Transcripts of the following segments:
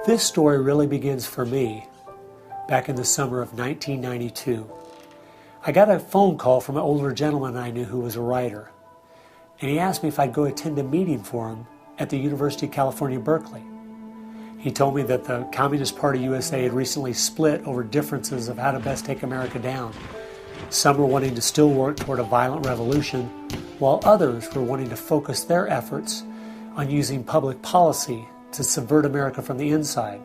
This story really begins for me back in the summer of 1992. I got a phone call from an older gentleman I knew who was a writer, and he asked me if I'd go attend a meeting for him at the University of California, Berkeley. He told me that the Communist Party USA had recently split over differences of how to best take America down. Some were wanting to still work toward a violent revolution, while others were wanting to focus their efforts on using public policy to subvert America from the inside.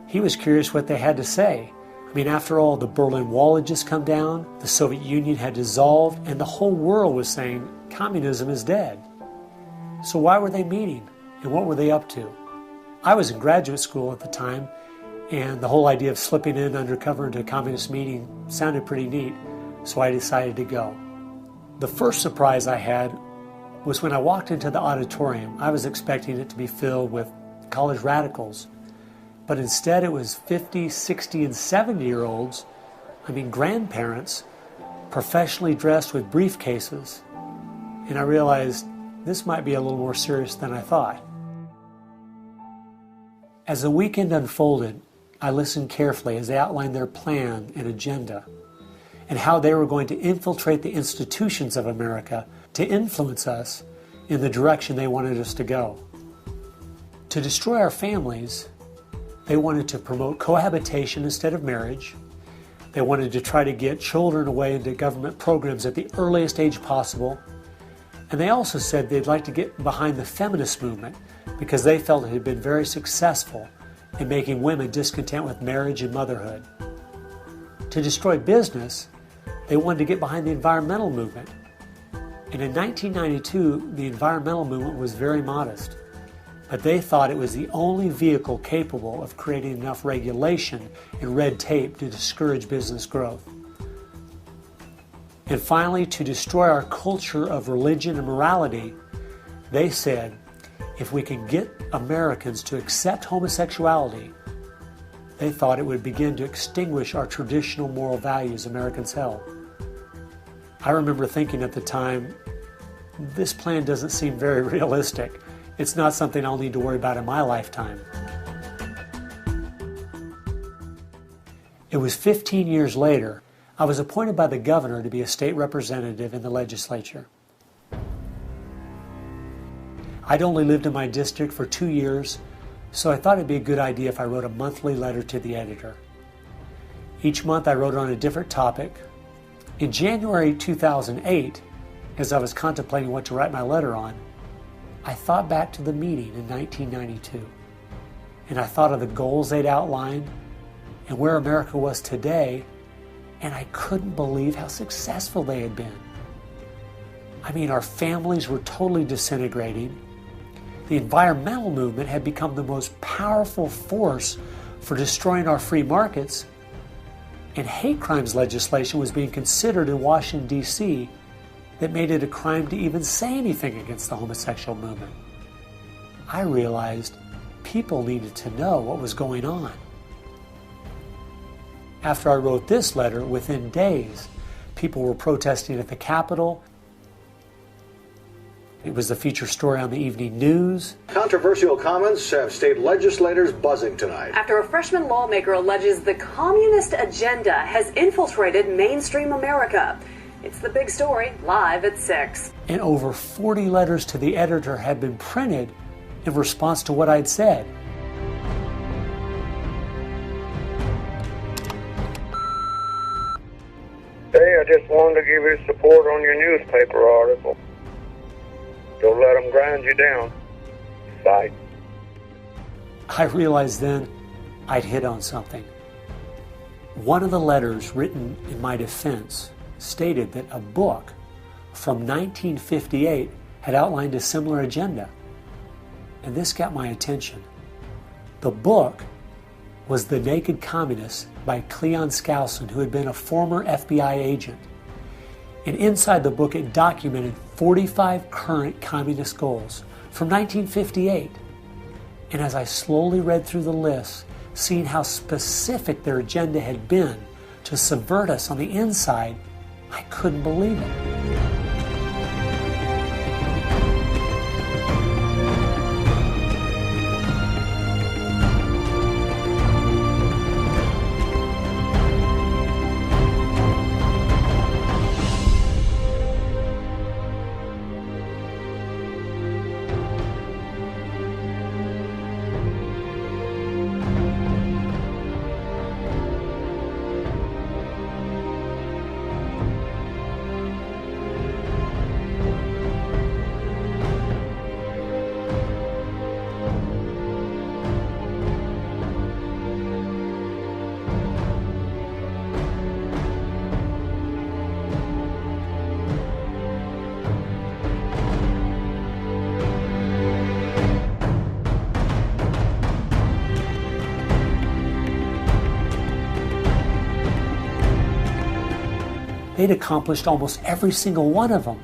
He was curious what they had to say. I mean, after all, the Berlin Wall had just come down, the Soviet Union had dissolved, and the whole world was saying communism is dead. So why were they meeting, and what were they up to? I was in graduate school at the time, and the whole idea of slipping in undercover into a communist meeting sounded pretty neat, so I decided to go. The first surprise I had was when I walked into the auditorium. I was expecting it to be filled with college radicals, but instead it was 50, 60, and 70-year-olds, grandparents, professionally dressed with briefcases. And I realized this might be a little more serious than I thought. As the weekend unfolded, I listened carefully as they outlined their plan and agenda, and how they were going to infiltrate the institutions of America to influence us in the direction they wanted us to go. To destroy our families, they wanted to promote cohabitation instead of marriage. They wanted to try to get children away into government programs at the earliest age possible. And they also said they'd like to get behind the feminist movement because they felt it had been very successful in making women discontent with marriage and motherhood. To destroy business, they wanted to get behind the environmental movement. And in 1992, the environmental movement was very modest, but they thought it was the only vehicle capable of creating enough regulation and red tape to discourage business growth. And finally, to destroy our culture of religion and morality, they said, if we can get Americans to accept homosexuality, they thought it would begin to extinguish our traditional moral values Americans held. I remember thinking at the time, this plan doesn't seem very realistic. It's not something I'll need to worry about in my lifetime. It was 15 years later, I was appointed by the governor to be a state representative in the legislature. I'd only lived in my district for 2 years, so I thought it'd be a good idea if I wrote a monthly letter to the editor. Each month I wrote on a different topic. In January 2008, as I was contemplating what to write my letter on, I thought back to the meeting in 1992, and I thought of the goals they'd outlined and where America was today, and I couldn't believe how successful they had been. Our families were totally disintegrating. The environmental movement had become the most powerful force for destroying our free markets, and hate crimes legislation was being considered in Washington, D.C. that made it a crime to even say anything against the homosexual movement. I realized people needed to know what was going on. After I wrote this letter, within days, people were protesting at the Capitol. It was the feature story on the evening news. Controversial comments have state legislators buzzing tonight. After a freshman lawmaker alleges the communist agenda has infiltrated mainstream America. It's the big story, live at 6. And over 40 letters to the editor had been printed in response to what I'd said. Hey, I just wanted to give you support on your newspaper article. Don't let them grind you down. Bye. I realized then I'd hit on something. One of the letters written in my defense stated that a book from 1958 had outlined a similar agenda. And this got my attention. The book was The Naked Communist by Cleon Skousen, who had been a former FBI agent. And inside the book it documented 45 current communist goals from 1958. And as I slowly read through the list, seeing how specific their agenda had been to subvert us on the inside, I couldn't believe it. They'd accomplished almost every single one of them,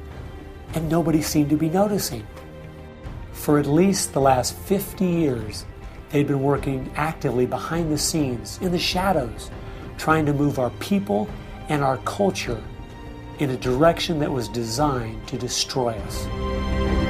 and nobody seemed to be noticing. For at least the last 50 years, they'd been working actively behind the scenes, in the shadows, trying to move our people and our culture in a direction that was designed to destroy us.